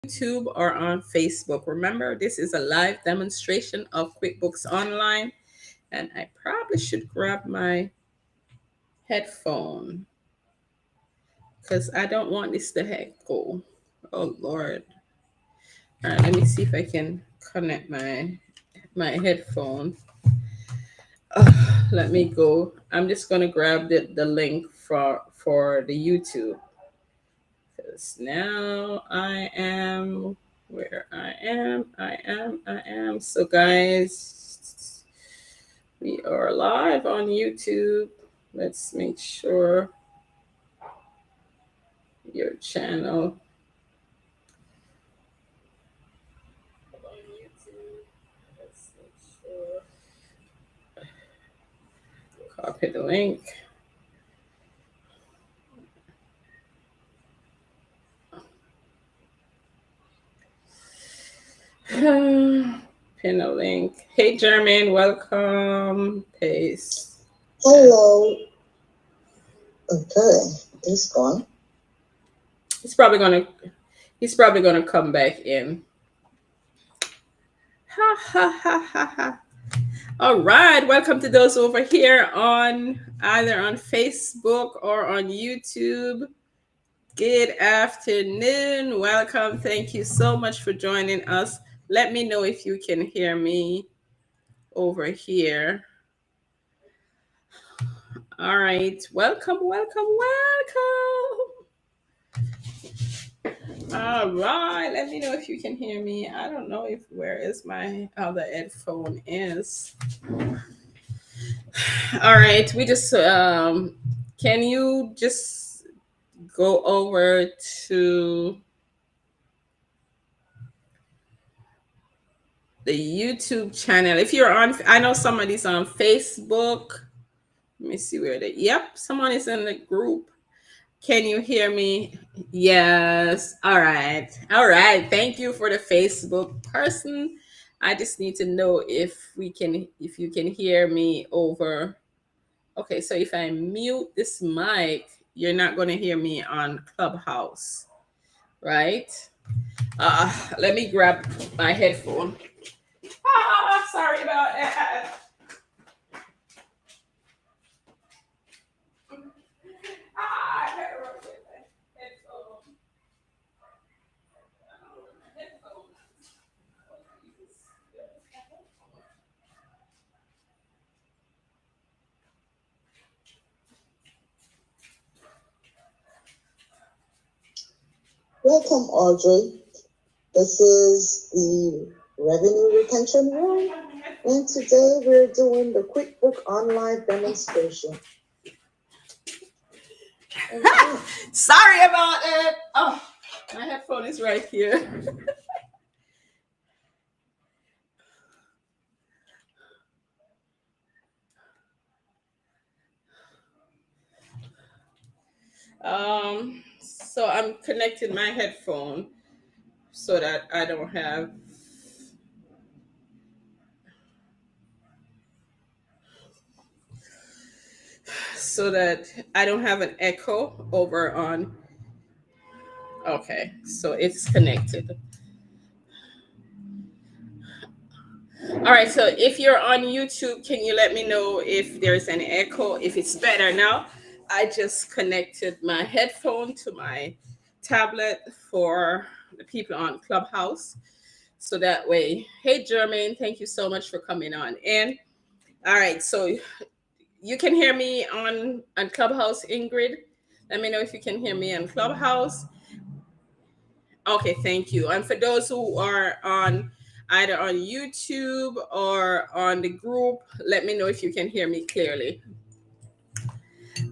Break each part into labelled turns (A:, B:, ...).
A: YouTube or on Facebook. Remember, this is a live demonstration of QuickBooks Online, and I probably should grab my headphone because I don't want this to echo. Oh Lord. All right, let me see if I can connect my headphone. Let me go. I'm just gonna grab the link for the YouTube. Because now I am where I am. So, guys, we are live on YouTube. Let's make sure your channel on YouTube. Let's make sure. Copy the link. Pin a link. Hey, Jermaine, welcome. Paste.
B: Hello. Okay, it's gone.
A: He's probably gonna come back in. Ha ha ha ha ha. All right, welcome to those over here on either on Facebook or on YouTube. Good afternoon. Welcome. Thank you so much for joining us. Let me know if you can hear me over here. All right. Welcome. All right. Let me know if you can hear me. I don't know if where is my other headphone is. All right. We just can you just go over to the YouTube channel. If you're on, I know somebody's on Facebook. Let me see where they. Yep, someone is in the group. Can you hear me? Yes. All right. All right. Thank you for the Facebook person. I just need to know if you can hear me over. Okay, so if I mute this mic, you're not going to hear me on Clubhouse, right? Let me grab my headphone. Sorry about that. I had to work with my headphone.
B: Welcome, Audrey. This is the Revenue Retention Room, and today we're doing the QuickBook Online demonstration.
A: Sorry about it. Oh, my headphone is right here. So I'm connecting my headphone so that I don't have an echo over on. Okay, so it's connected. All right, so if you're on YouTube, can you let me know if there's an echo, if it's better now? I just connected my headphone to my tablet for the people on Clubhouse. So that way, hey, Jermaine, thank you so much for coming on in. All right, so you can hear me on Clubhouse, Ingrid. Let me know if you can hear me on Clubhouse. Okay, thank you. And for those who are on either on YouTube or on the group, let me know if you can hear me clearly.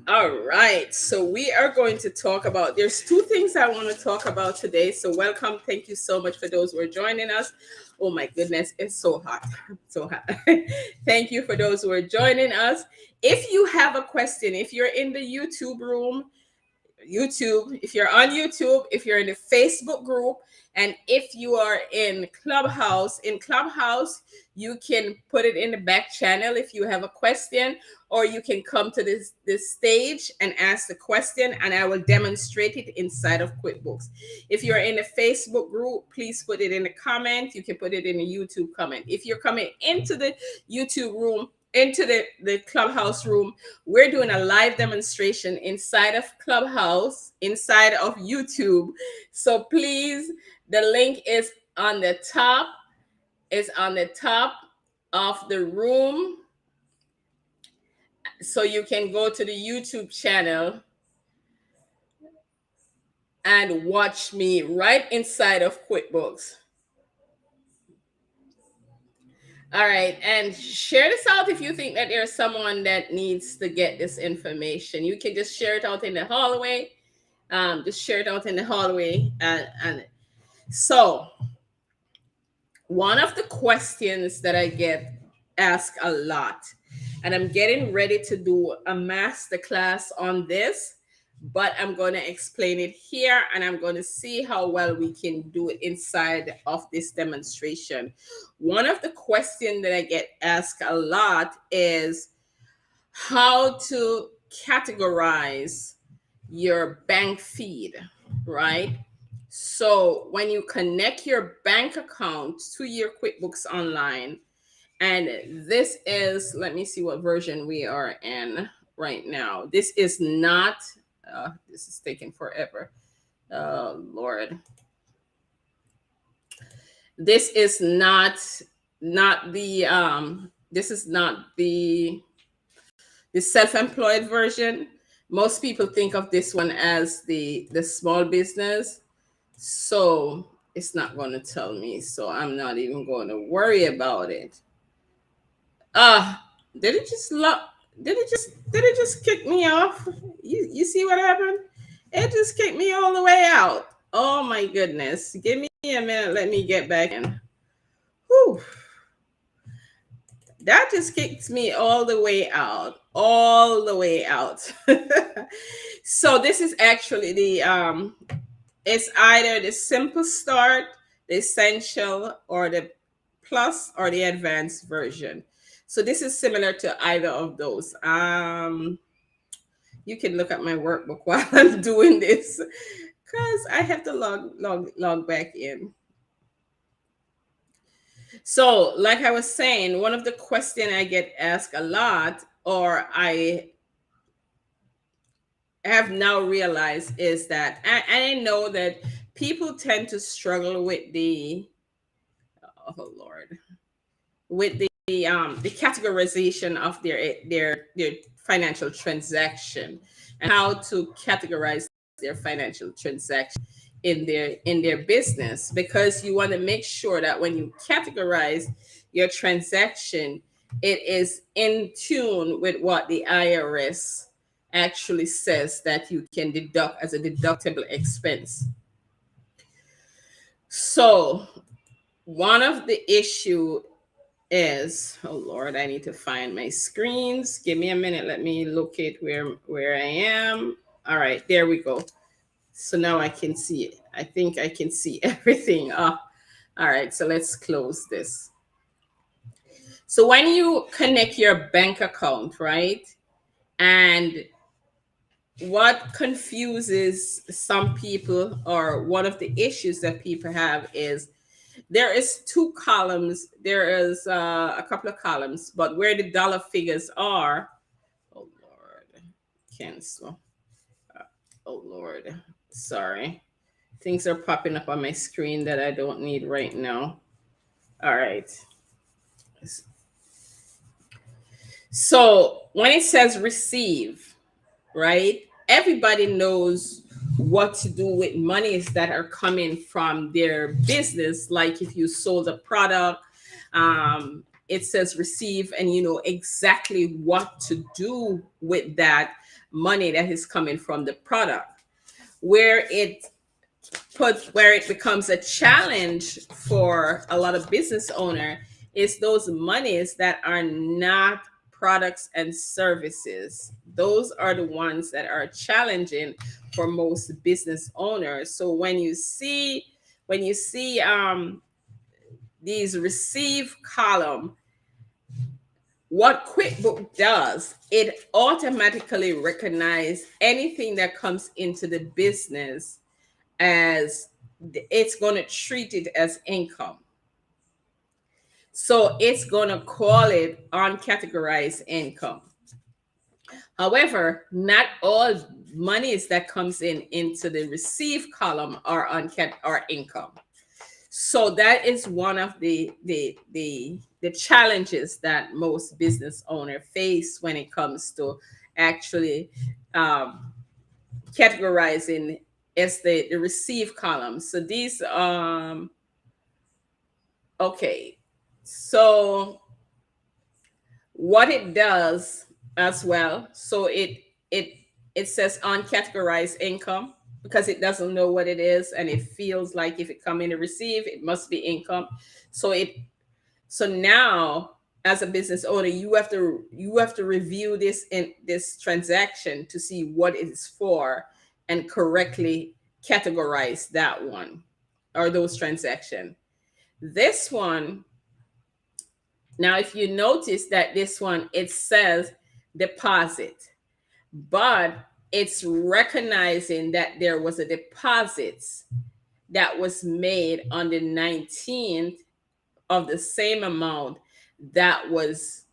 A: All right, so we are going to talk about, there's two things I want to talk about today. So welcome, thank you so much for those who are joining us. Oh my goodness, it's so hot, so hot. Thank you for those who are joining us. If you have a question, if you're in the YouTube room, if you're on YouTube, if you're in the Facebook group, And if you are in Clubhouse, you can put it in the back channel if you have a question, or you can come to this stage and ask the question, and I will demonstrate it inside of QuickBooks. If you're in the Facebook group, please put it in the comment. You can put it in the YouTube comment. If you're coming into the YouTube room, into the Clubhouse room, we're doing a live demonstration inside of Clubhouse, inside of YouTube. So please, the link is on the top, of the room. So you can go to the YouTube channel and watch me right inside of QuickBooks. All right, and share this out if you think that there's someone that needs to get this information. You can just share it out in the hallway. Just share it out in the hallway. And so, one of the questions that I get asked a lot, and I'm getting ready to do a master class on this, but I'm going to explain it here, and I'm going to see how well we can do it inside of this demonstration. One of the questions that I get asked a lot is how to categorize your bank feed, right? So when you connect your bank account to your QuickBooks Online, and this is, let me see what version we are in right now. This is not, this is taking forever. Oh, Lord. This is not the, this is not the self-employed version. Most people think of this one as the small business. So it's not going to tell me. So I'm not even going to worry about it. Did it just kick me off? You see what happened? It just kicked me all the way out. Oh my goodness. Give me a minute. Let me get back in. Whew. That just kicked me all the way out. All the way out. So this is actually the it's either the simple start, the essential, or the plus, or the advanced version. So this is similar to either of those. You can look at my workbook while I'm doing this, because I have to log back in. So, like I was saying, one of the questions I get asked a lot, or I have now realized, is that I know that people tend to struggle with the, oh Lord, with the categorization of their financial transaction, and how to categorize their financial transaction in their business, because you want to make sure that when you categorize your transaction, it is in tune with what the IRS actually says that you can deduct as a deductible expense. So one of the issue is, oh Lord, I need to find my screens. Give me a minute. Let me locate where I am. All right, there we go. So now I can see it. I think I can see everything. All right, so let's close this. So when you connect your bank account, right? And what confuses some people, or one of the issues that people have, is there is two columns. There is a couple of columns, but where the dollar figures are, oh Lord, cancel. Oh Lord, sorry. Things are popping up on my screen that I don't need right now. All right. So when it says receive, right? Everybody knows what to do with monies that are coming from their business. Like if you sold a product, it says receive, and you know exactly what to do with that money that is coming from the product. Where it becomes a challenge for a lot of business owner is those monies that are not products and services. Those are the ones that are challenging for most business owners. So when you see when you see these receive column, what QuickBook does, it automatically recognizes anything that comes into the business as it's going to treat it as income. So it's going to call it uncategorized income. However, not all monies that comes in into the receive column are are income. So that is one of the challenges that most business owner face when it comes to actually um, categorizing as the receive column. So these okay. So what it does as well, so it it says uncategorized income because it doesn't know what it is, and it feels like if it come in to receive, it must be income. So it so now as a business owner, you have to review this in this transaction to see what it is for and correctly categorize that one or those transactions. This one, now if you notice that this one, it says deposit, but it's recognizing that there was a deposit that was made on the 19th of the same amount that was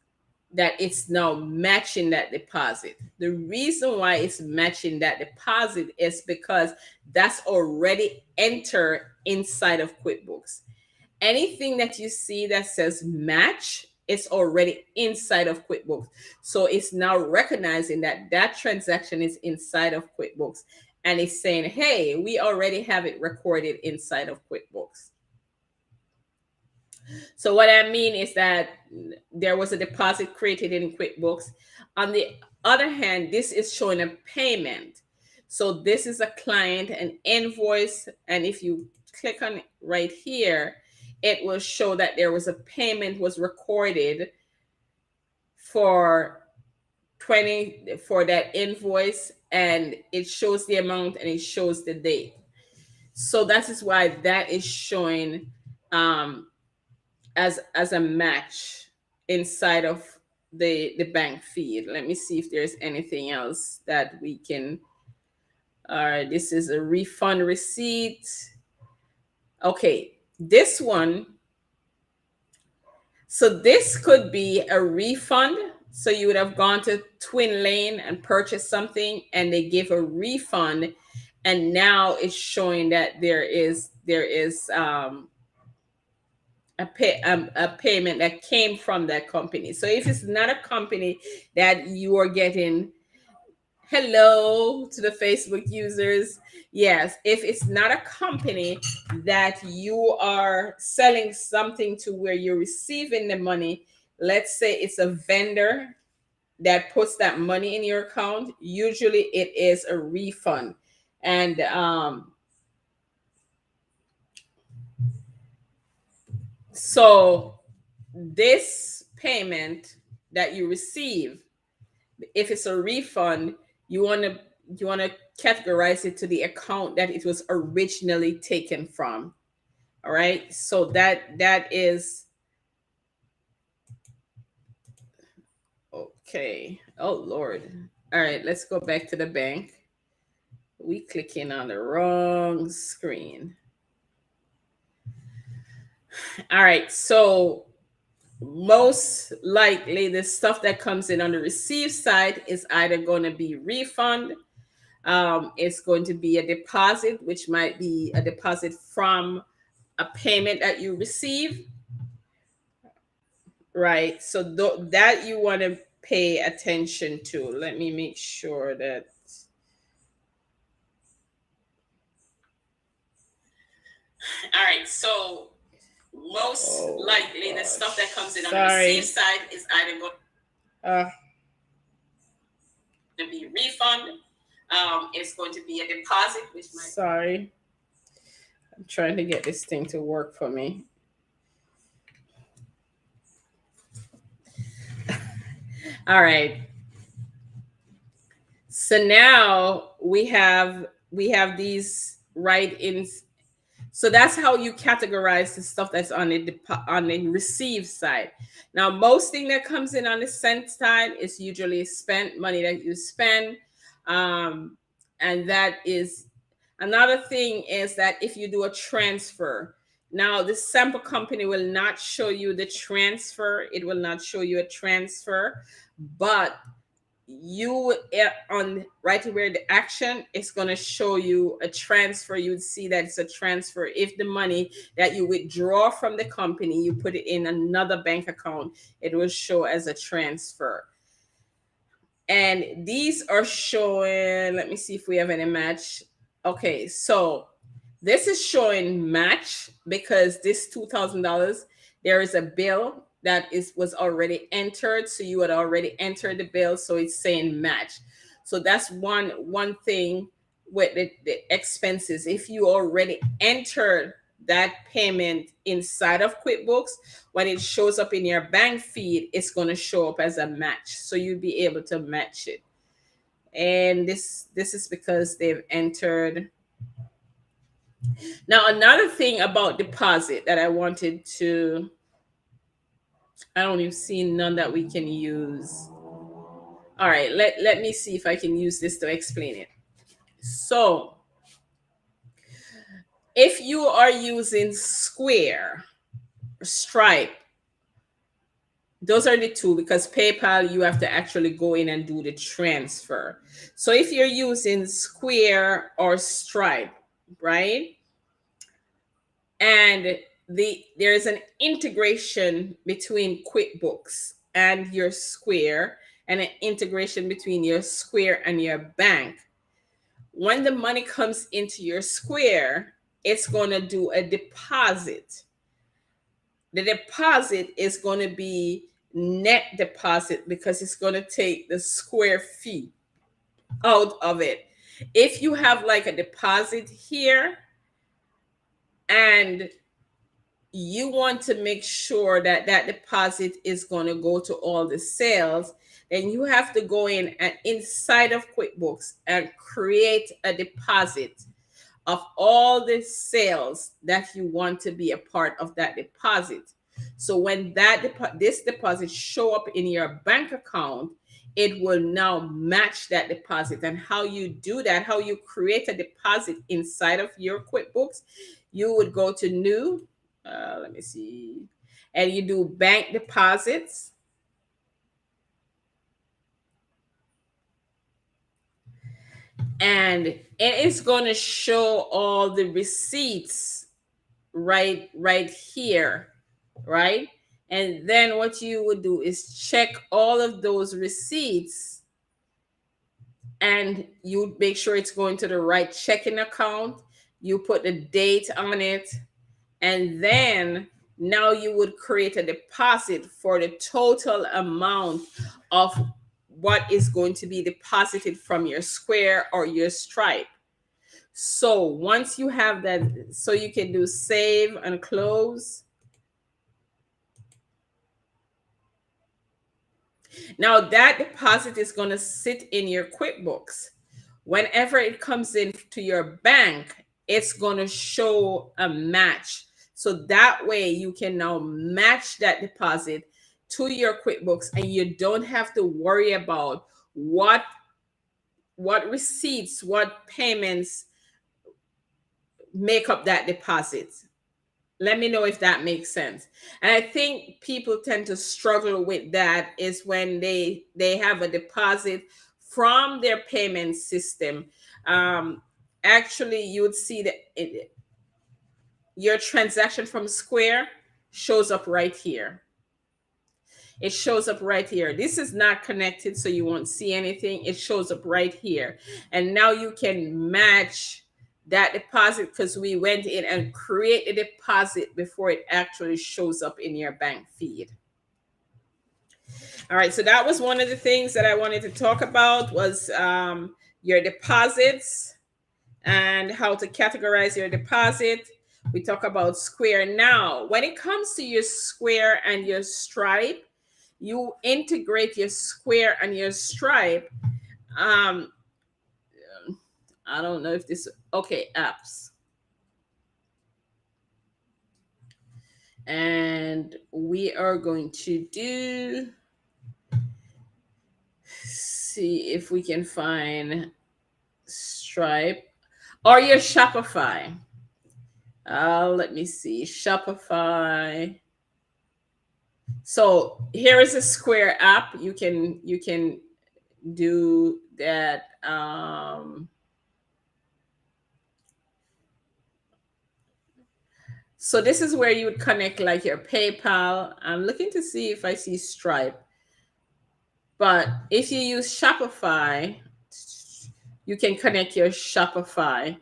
A: that it's now matching that deposit. The reason why it's matching that deposit is because that's already entered inside of QuickBooks. Anything that you see that says match, it's already inside of QuickBooks. So it's now recognizing that that transaction is inside of QuickBooks, and it's saying, hey, we already have it recorded inside of QuickBooks. So what I mean is that there was a deposit created in QuickBooks. On the other hand, this is showing a payment. So this is a client, an invoice, and if you click on it right here, it will show that there was a payment was recorded for 20 for that invoice, and it shows the amount and it shows the date. So that is why that is showing as a match inside of the bank feed. Let me see if there's anything else that we can. All right, this is a refund receipt. Okay, this one. So this could be a refund. So you would have gone to Twin Lane and purchased something, and they give a refund, and now it's showing that there is a payment that came from that company. So if it's not a company that you are getting, hello to the Facebook users. Yes, if it's not a company that you are selling something to where you're receiving the money, let's say it's a vendor that puts that money in your account, usually it is a refund. And so this payment that you receive, if it's a refund, you want to categorize it to the account that it was originally taken from. All right, so that is okay. Oh Lord. All right, let's go back to the bank. We clicking on the wrong screen. All right, so most likely the stuff that comes in on the receive side is either going to be refund, it's going to be a deposit, which might be a deposit from a payment that you receive, right? So that you want to pay attention to. Let me make sure that. All right, so most likely the stuff that comes in on the receive side is either going to be refund, it's going to be a deposit, which might. Sorry, I'm trying to get this thing to work for me. All right. So now we have these right in. So that's how you categorize the stuff that's on the receive side. Now, most thing that comes in on the sent side is usually spent money that you spend, and that is another thing is that if you do a transfer, now the sample company will not show you the transfer. It will not show you a transfer, but you on right where the action is going to show you a transfer. You would see that it's a transfer if the money that you withdraw from the company, you put it in another bank account, it will show as a transfer. And these are showing, let me see if we have any match. Okay, so this is showing match because this $2,000, there is a bill that was already entered. So you had already entered the bill, so it's saying match. So that's one thing with the expenses. If you already entered that payment inside of QuickBooks, when it shows up in your bank feed, it's going to show up as a match. So you'll be able to match it. And this is because they've entered. Now, another thing about deposit that I wanted to, I don't even see none that we can use. All right, let me see if I can use this to explain it. So if you are using Square, Stripe, those are the two, because PayPal, you have to actually go in and do the transfer. So if you're using Square or Stripe, right? And there is an integration between QuickBooks and your Square, and an integration between your Square and your bank. When the money comes into your Square, it's going to do a deposit. The deposit is going to be net deposit because it's going to take the Square fee out of it. If you have like a deposit here and you want to make sure that that deposit is going to go to all the sales, then you have to go in and inside of QuickBooks and create a deposit of all the sales that you want to be a part of that deposit. So when this deposit show up in your bank account, it will now match that deposit. And how you do that, how you create a deposit inside of your QuickBooks, you would go to new, let me see, and you do bank deposits. And it's going to show all the receipts right here, right? And then what you would do is check all of those receipts, and you make sure it's going to the right checking account. You put the date on it, and then now you would create a deposit for the total amount of what is going to be deposited from your Square or your Stripe. So once you have that, so you can do save and close. Now that deposit is going to sit in your QuickBooks. Whenever it comes in to your bank, it's going to show a match. So that way you can now match that deposit to your QuickBooks, and you don't have to worry about what receipts, what payments make up that deposit. Let me know if that makes sense. And I think people tend to struggle with that is when they have a deposit from their payment system. Actually, you would see that your transaction from Square shows up right here. It shows up right here. This is not connected, so you won't see anything. It shows up right here. And now you can match that deposit because we went in and created a deposit before it actually shows up in your bank feed. All right, so that was one of the things that I wanted to talk about was your deposits and how to categorize your deposit. We talk about Square. Now, when it comes to your Square and your Stripe, you integrate your Square and your Stripe. I don't know if this, okay, apps. And we are going to see if we can find Stripe or your Shopify. Let me see, Shopify. So here is a Square app. You can do that. So this is where you would connect like your PayPal. I'm looking to see if I see Stripe. But if you use Shopify, you can connect your Shopify.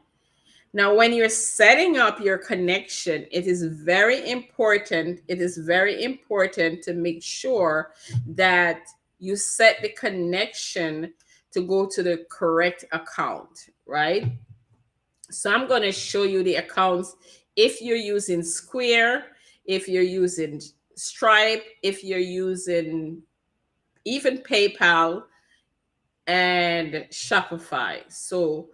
A: Now, when you're setting up your connection, it is very important. It is very important to make sure that you set the connection to go to the correct account, right? So I'm going to show you the accounts if you're using Square, if you're using Stripe, if you're using even PayPal and Shopify. So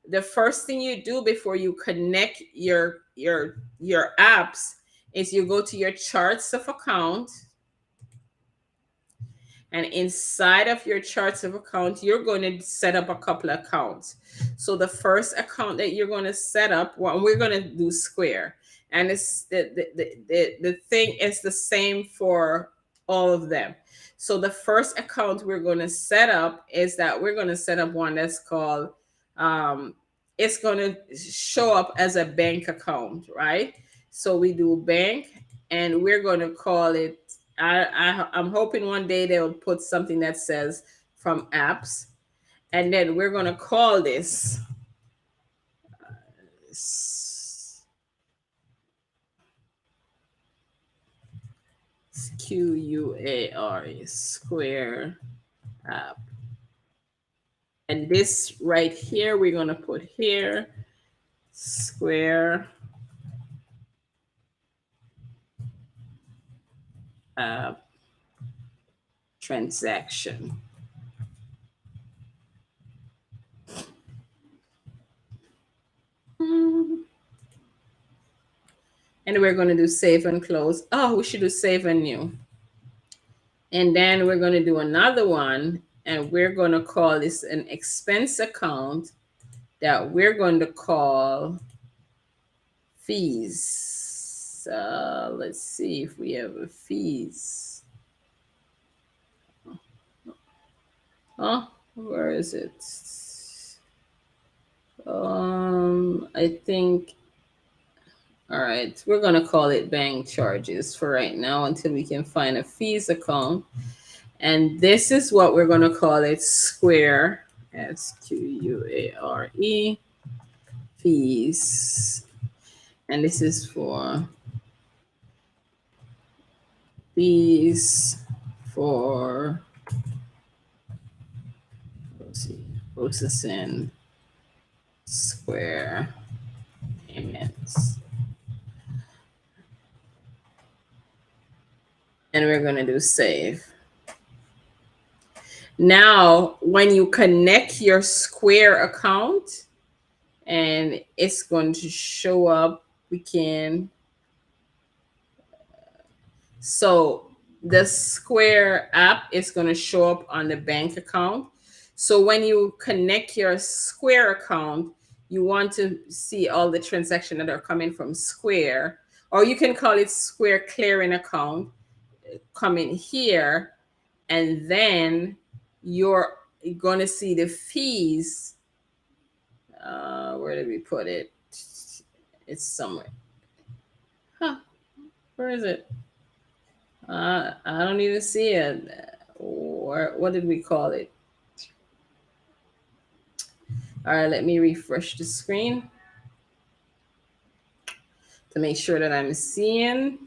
A: the first thing you do before you connect your apps is you go to your charts of account, and inside of your charts of account you're going to set up a couple of accounts. So the first account that you're going to set up, well, we're going to do Square, and it's the thing is the same for all of them. So the first account we're going to set up is that we're going to set up one that's called it's going to show up as a bank account, right? So we do bank, and we're going to call it, I'm hoping one day they'll put something that says from apps, and then we're gonna call this QUAR, Square app, and this right here we're gonna put here Square app transaction. And we're going to do save and close. Oh, we should do save and new. And then we're going to do another one, and we're going to call this an expense account that we're going to call fees. Let's see if we have a fees. Oh, where is it? I think, all right, we're going to call it bank charges for right now until we can find a fees account. And this is what we're going to call it, Square, SQUARE, fees. And this is for fees for, let's see, processing Square payments. And we're going to do save. Now, when you connect your Square account, and it's going to show up, so the Square app is going to show up on the bank account. So when you connect your Square account, you want to see all the transactions that are coming from Square, or you can call it Square clearing account, coming here, and then you're going to see the fees. Where did we put it? It's somewhere. Huh? Where is it? I don't even see it. Or what did we call it? All right, let me refresh the screen to make sure that I'm seeing.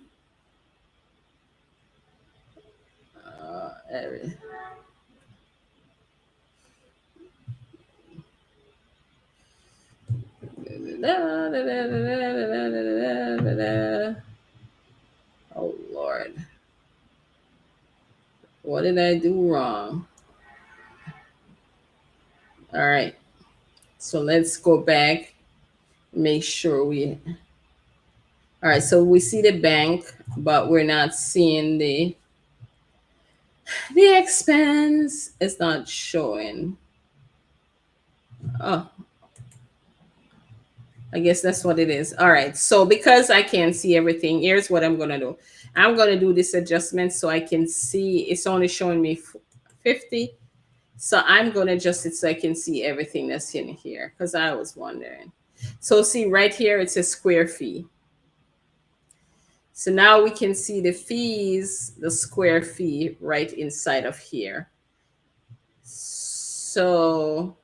A: Oh Lord, what did I do wrong? All right, so let's go back, make sure we, All right, so we see the bank, but we're not seeing the expense. It's not showing. Oh, I guess that's what it is. All right. So because I can't see everything, here's what I'm gonna do. I'm gonna do this adjustment so I can see. It's only showing me 50. So I'm gonna adjust it so I can see everything that's in here because I was wondering. So see right here, it says square fee. So now we can see the fees, the square fee right inside of here. So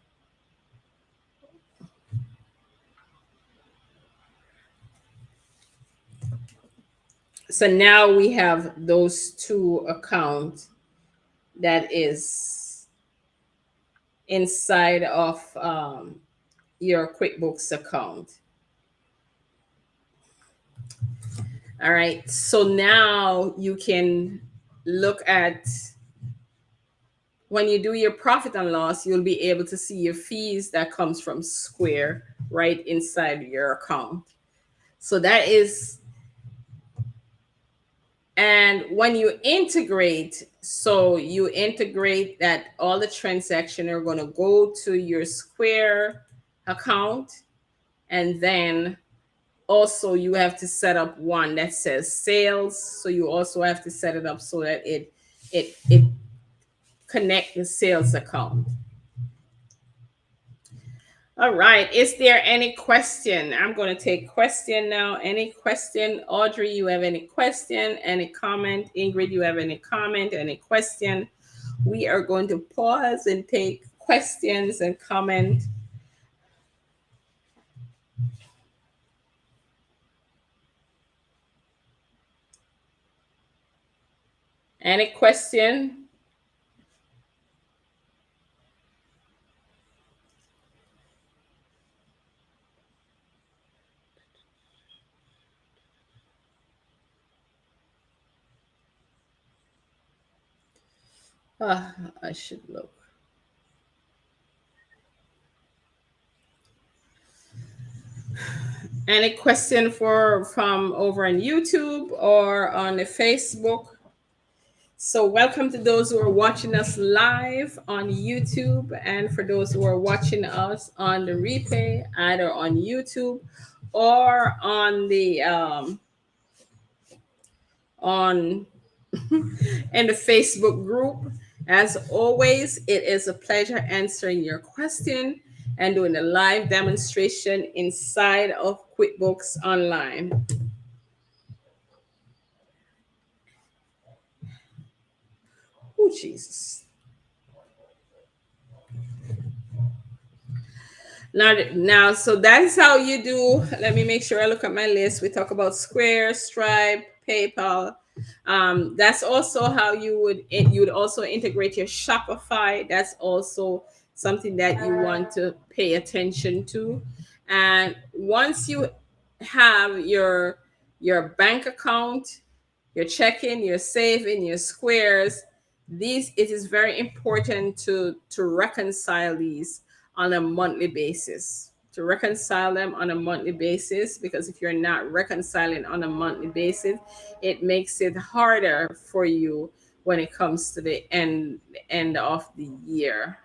A: now we have those two accounts that is inside of your QuickBooks account. All right. So now you can look at when you do your profit and loss, you'll be able to see your fees that comes from Square right inside your account. So that is, and when you integrate, so you integrate that all the transactions are going to go to your Square account, and then also you have to set up one that says sales. So you also have to set it up so that it connect the sales account. All right. Is there any question? I'm going to take question now. Any question? Audrey, you have any question? Any comment? Ingrid, you have any comment? Any question? We are going to pause and take questions and comment. Any question? I should look. Any question from over on YouTube or on the Facebook? So welcome to those who are watching us live on YouTube, and for those who are watching us on the replay, either on YouTube or on the on in the Facebook group. As always, it is a pleasure answering your question and doing a live demonstration inside of QuickBooks Online. Oh, Jesus. Now, so that is how you do. Let me make sure I look at my list. We talk about Square, Stripe, PayPal. That's also how you would also integrate your Shopify. That's also something that you want to pay attention to. And once you have your bank account, your checking, your saving, your squares, these it is very important to reconcile these on a monthly basis. To reconcile them on a monthly basis, because if you're not reconciling on a monthly basis, it makes it harder for you when it comes to the end of the year.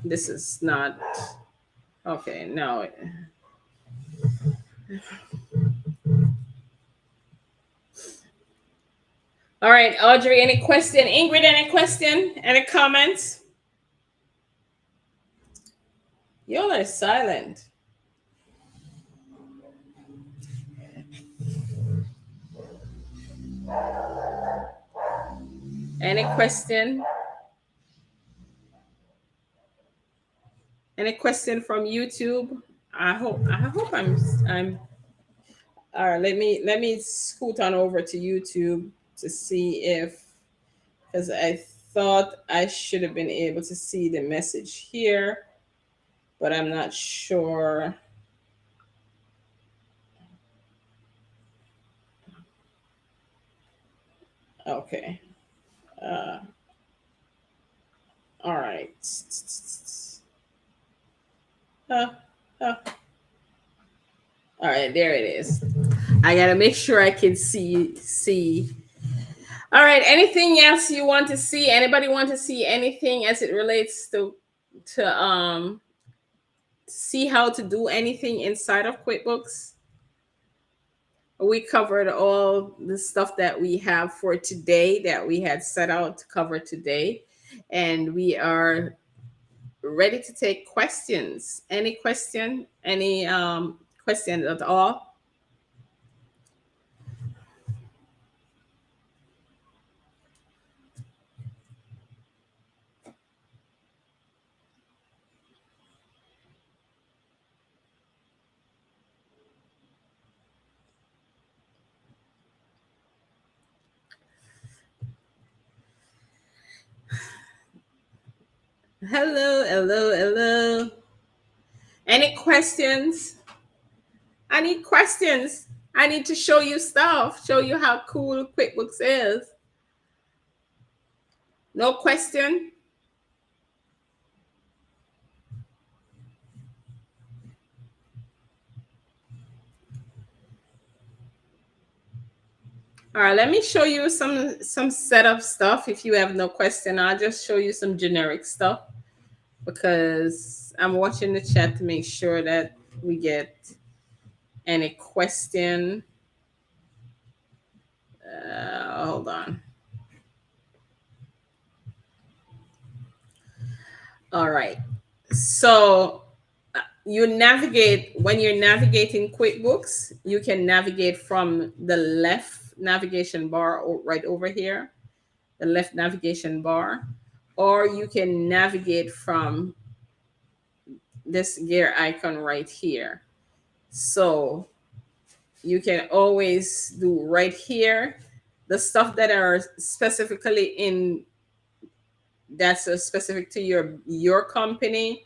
A: This is not okay. No. All right, Audrey, any question? Ingrid, any question? Any comments? Y'all are silent. Any question? Any question from YouTube? I hope I'm all right. Let me scoot on over to YouTube to see if, because I thought I should have been able to see the message here, but I'm not sure. Okay. Uh, all right. Uh, uh. All right, there it is. I gotta make sure I can see. All right. Anything else you want to see? Anybody want to see anything as it relates to see how to do anything inside of QuickBooks? We covered all the stuff that we have for today that we had set out to cover today, and we are ready to take questions. Any question? Any question at all? Hello, hello, hello. Any questions? I need questions. I need to show you stuff, show you how cool QuickBooks is. No question? All right, let me show you some setup stuff. If you have no question, I'll just show you some generic stuff because I'm watching the chat to make sure that we get any question. Hold on. All right. So you navigate when you're navigating QuickBooks, you can navigate from the left navigation bar right over here, the left navigation bar, or you can navigate from this gear icon right here. So you can always do right here the stuff that are specifically in that's specific to your company,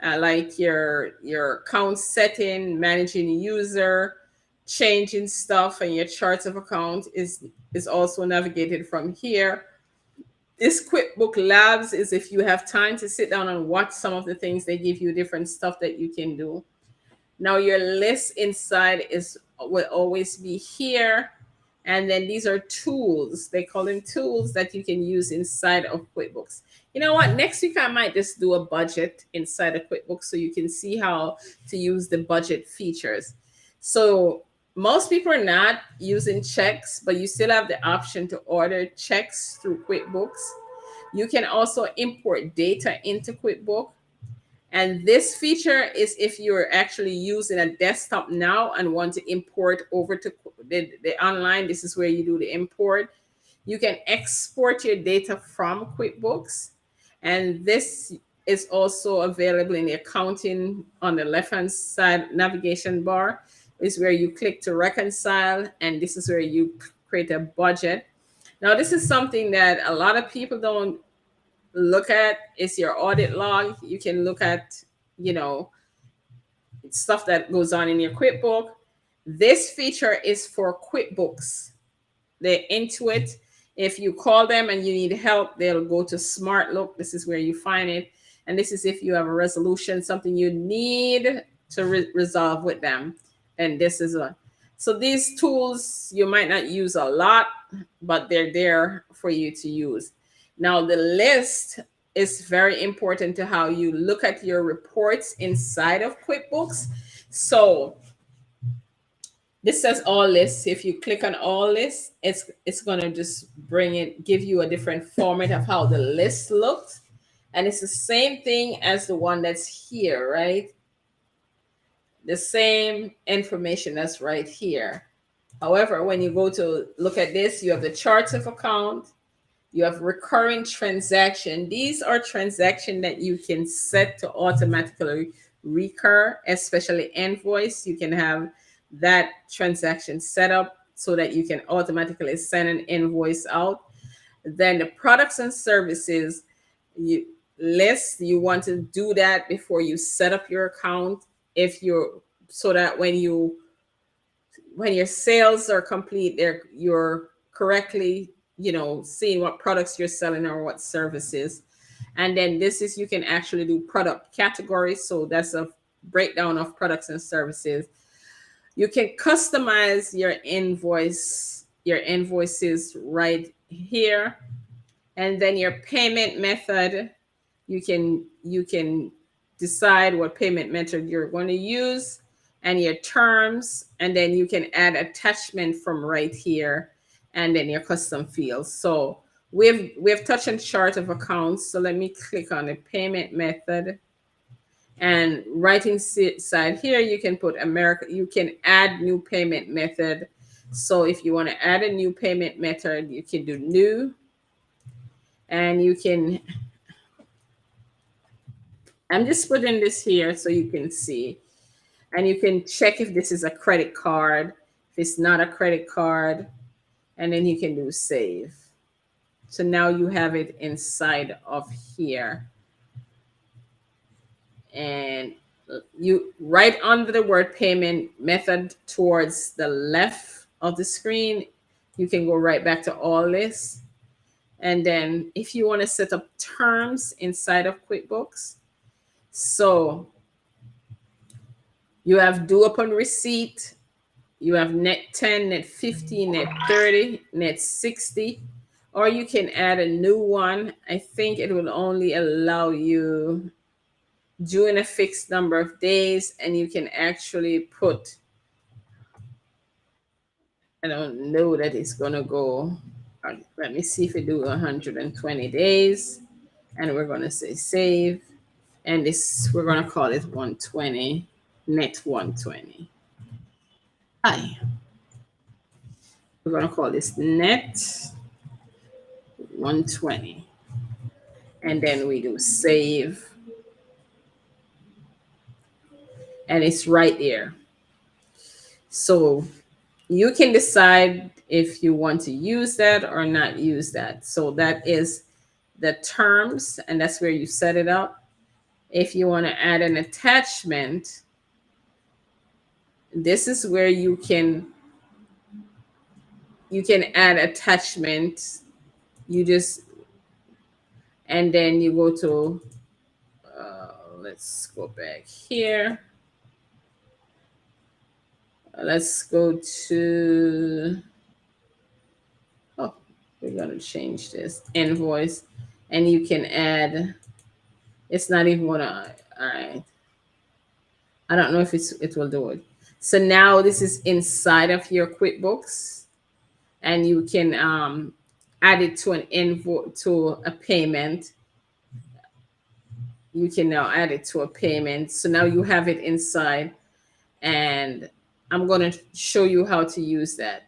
A: like your account setting, managing user, changing stuff, and your charts of account is also navigated from here. This QuickBook Labs is if you have time to sit down and watch some of the things they give you, different stuff that you can do. Now your list inside will always be here. And then these are tools. They call them tools that you can use inside of QuickBooks. You know what? Next week I might just do a budget inside of QuickBooks so you can see how to use the budget features. So most people are not using checks, but you still have the option to order checks through QuickBooks. You can also import data into QuickBooks. And this feature is if you're actually using a desktop now and want to import over to the online, this is where you do the import. You can export your data from QuickBooks. And this is also available in the accounting on the left-hand side navigation bar is where you click to reconcile. And this is where you create a budget. Now, this is something that a lot of people don't look at is your audit log. You can look at, stuff that goes on in your QuickBook. This feature is for QuickBooks. They're into it. If you call them and you need help, they'll go to Smart Look. This is where you find it. And this is if you have a resolution, something you need to resolve with them. And this is a. So these tools you might not use a lot, but they're there for you to use. Now, the list is very important to how you look at your reports inside of QuickBooks. So this says all lists. If you click on all lists, it's going to just give you a different format of how the list looks. And it's the same thing as the one that's here, right? The same information that's right here. However, when you go to look at this, you have the charts of account. You have recurring transaction. These are transactions that you can set to automatically recur, especially invoice. You can have that transaction set up so that you can automatically send an invoice out. Then the products and services list, you want to do that before you set up your account so that when your sales are complete, you're correctly seeing what products you're selling or what services. And then this is you can actually do product categories. So that's a breakdown of products and services. You can customize your invoices right here. And then your payment method, you can decide what payment method you're going to use, and your terms, and then you can add attachment from right here, and then your custom fields. So we've touched on chart of accounts. So let me click on the payment method, and right inside here you can put America. You can add new payment method. So if you want to add a new payment method, you can do new, and you can, I'm just putting this here so you can see. And you can check if this is a credit card, if it's not a credit card, and then you can do save. So now you have it inside of here. And you right under the word payment method towards the left of the screen, you can go right back to all this. And then if you want to set up terms inside of QuickBooks, so you have due upon receipt, you have net 10, net 50, net 30, net 60, or you can add a new one. I think it will only allow you during a fixed number of days, and you can actually put, I don't know that it's going to go, let me see if it do 120 days, and we're going to say save. And this, we're going to call it 120, net 120. Hi. We're going to call this net 120. And then we do save. And it's right there. So you can decide if you want to use that or not use that. So that is the terms, and that's where you set it up. If you want to add an attachment, this is where you can add attachments. You just, and then you go to, let's go back here. Let's go to, oh, we're going to change this invoice, and you can add, it's not even going to, all right. I don't know if it will do it. So now this is inside of your QuickBooks, and you can add it to an invoice, to a payment. You can now add it to a payment. So now you have it inside, and I'm going to show you how to use that.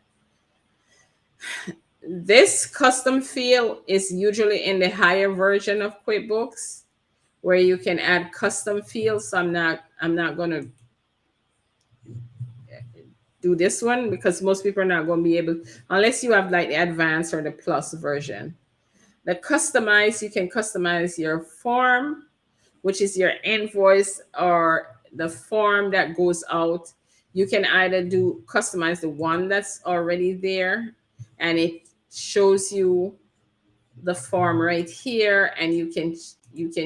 A: This custom field is usually in the higher version of QuickBooks, where you can add custom fields. So I'm not going to do this one because most people are not going to be able, unless you have like the advanced or the plus version. The customize, you can customize your form, which is your invoice or the form that goes out. You can either customize the one that's already there, and it shows you the form right here, and you can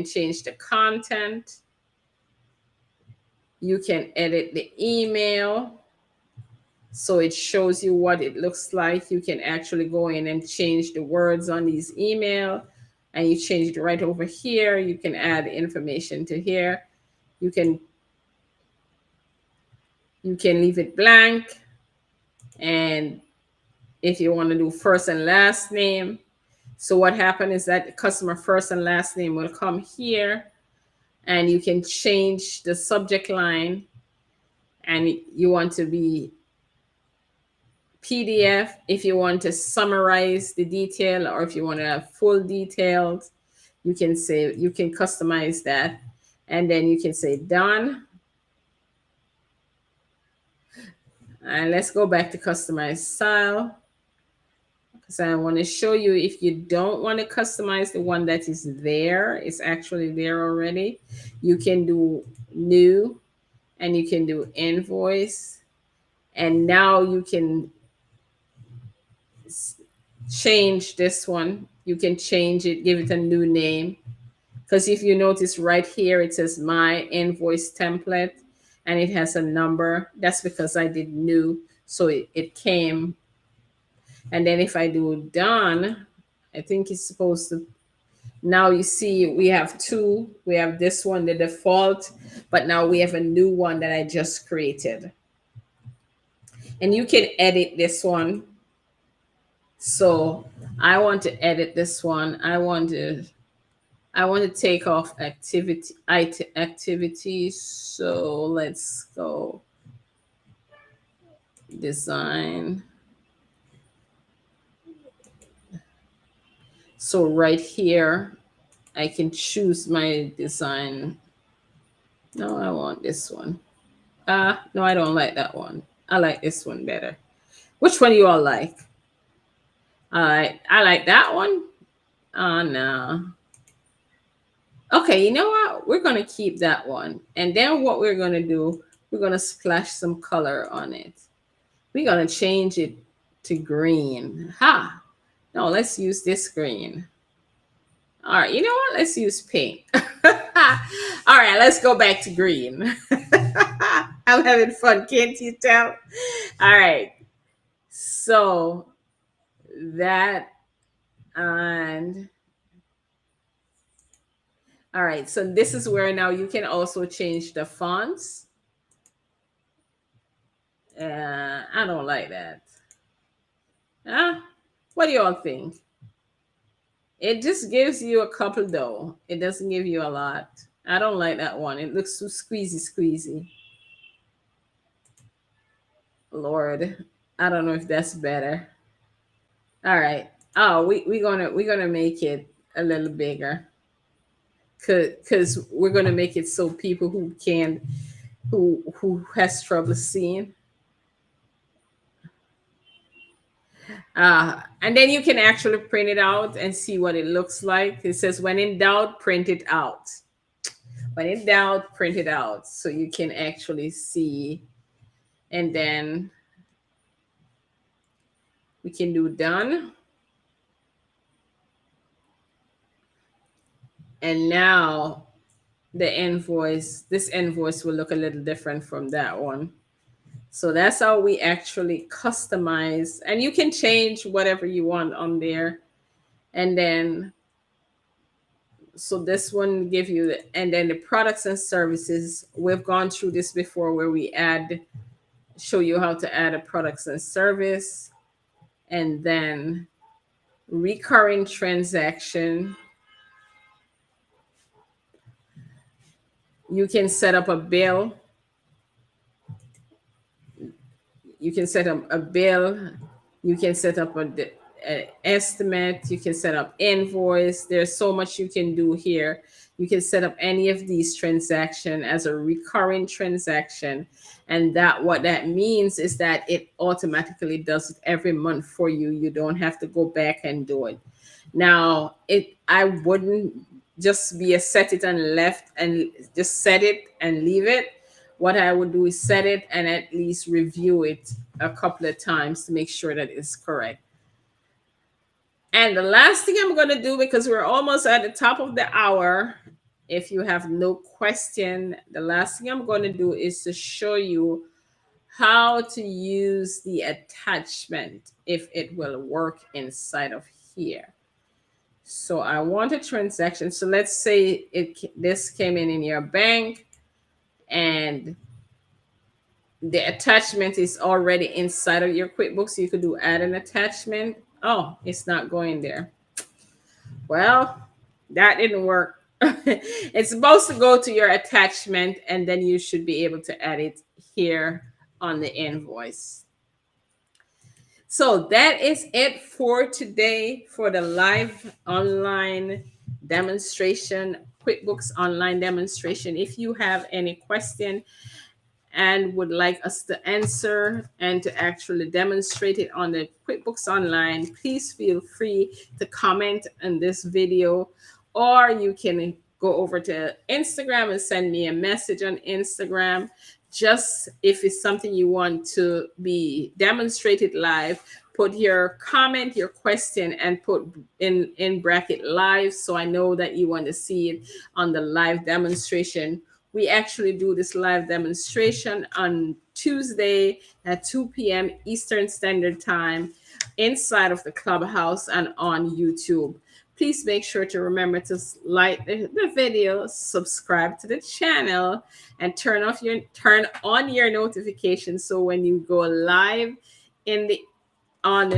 A: change the content. You can edit the email, so it shows you what it looks like. You can actually go in and change the words on these email, and you change it right over here. You can add information to here. You can leave it blank, and if you want to do first and last name, so what happened is that the customer first and last name will come here, and you can change the subject line, and you want to be PDF if you want to summarize the detail, or if you want to have full details. You can customize that, and then you can say done. And let's go back to customize style, because I want to show you, if you don't want to customize the one that is there, it's actually there already. You can do new, and you can do invoice, and now you can change this one. You can change it, give it a new name, Because if you notice right here, it says my invoice template and it has a number. That's because I did new. So it came. And then if I do done, I think it's supposed to. Now you see we have two. We have this one, the default, but now we have a new one that I just created. And you can edit this one. So I want to edit this one. I want to take off activities. So let's go design. So right here, I can choose my design. No, I want this one. No, I don't like that one. I like this one better. Which one you all like? I like that one. No. Okay, you know what? We're gonna keep that one. And then what we're gonna do, we're gonna splash some color on it. We're gonna change it to green. Ha! No, let's use this green. All right, you know what? Let's use pink. All right, let's go back to green. I'm having fun, can't you tell? All right, so that and all right, so this is where now you can also change the fonts. I don't like that. What do you all think? It just gives you a couple though. It doesn't give you a lot. I don't like that one. It looks too squeezy. Lord, I don't know if that's better. All right. Oh, we're gonna make it a little bigger. Cause we're gonna make it so people who has trouble seeing. And then you can actually print it out and see what it looks like. It says, when in doubt, print it out. When in doubt, print it out. So you can actually see. And then we can do done. And now this invoice will look a little different from that one. So that's how we actually customize. And you can change whatever you want on there. And then so this one give you and then the products and services, we've gone through this before where we show you how to add a products and service, and then recurring transaction. You can set up a bill. You can set up a bill. You can set up an estimate. You can set up invoice. There's so much you can do here. You can set up any of these transactions as a recurring transaction. And what that means is that it automatically does it every month for you. You don't have to go back and do it. Now, I wouldn't just be a set it and left and just set it and leave it. What I would do is set it and at least review it a couple of times to make sure that it's correct. And the last thing I'm going to do, because we're almost at the top of the hour, if you have no question, the last thing I'm going to do is to show you how to use the attachment if it will work inside of here. So I want a transaction. So let's say this came in your bank and the attachment is already inside of your QuickBooks. So you could do add an attachment. Oh, it's not going there. Well, that didn't work. It's supposed to go to your attachment and then you should be able to add it here on the invoice. So that is it for today for the live online demonstration, QuickBooks online demonstration. If you have any question and would like us to answer and to actually demonstrate it on the QuickBooks Online, please feel free to comment on this video, or you can go go over to Instagram and send me a message on Instagram. Just if it's something you want to be demonstrated live, put your comment, your question, and put in bracket live, so I know that you want to see it on the live demonstration. We actually do this live demonstration on Tuesday at 2 p.m. Eastern Standard Time inside of the clubhouse and on YouTube. Please make sure to remember to like the video, subscribe to the channel, and turn on your notifications, so when you go live in the on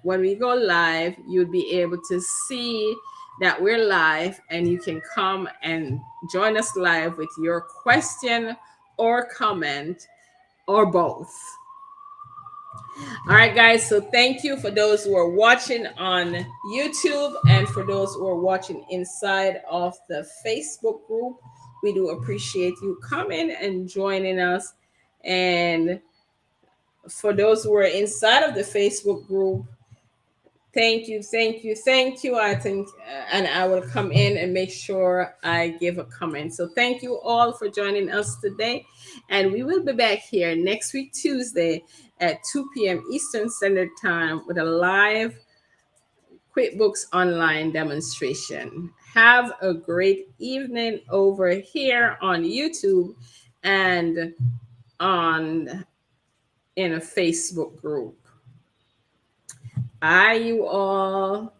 A: when we go live, you'll be able to see that we're live, and you can come and join us live with your question or comment or both. All right, guys. So thank you for those who are watching on YouTube and for those who are watching inside of the Facebook group. We do appreciate you coming and joining us. And for those who are inside of the Facebook group, thank you, thank you, thank you. I think, and I will come in and make sure I give a comment. So thank you all for joining us today. And we will be back here next week, Tuesday at 2 p.m. Eastern Standard Time with a live QuickBooks online demonstration. Have a great evening over here on YouTube and on in a Facebook group. Bye, you all.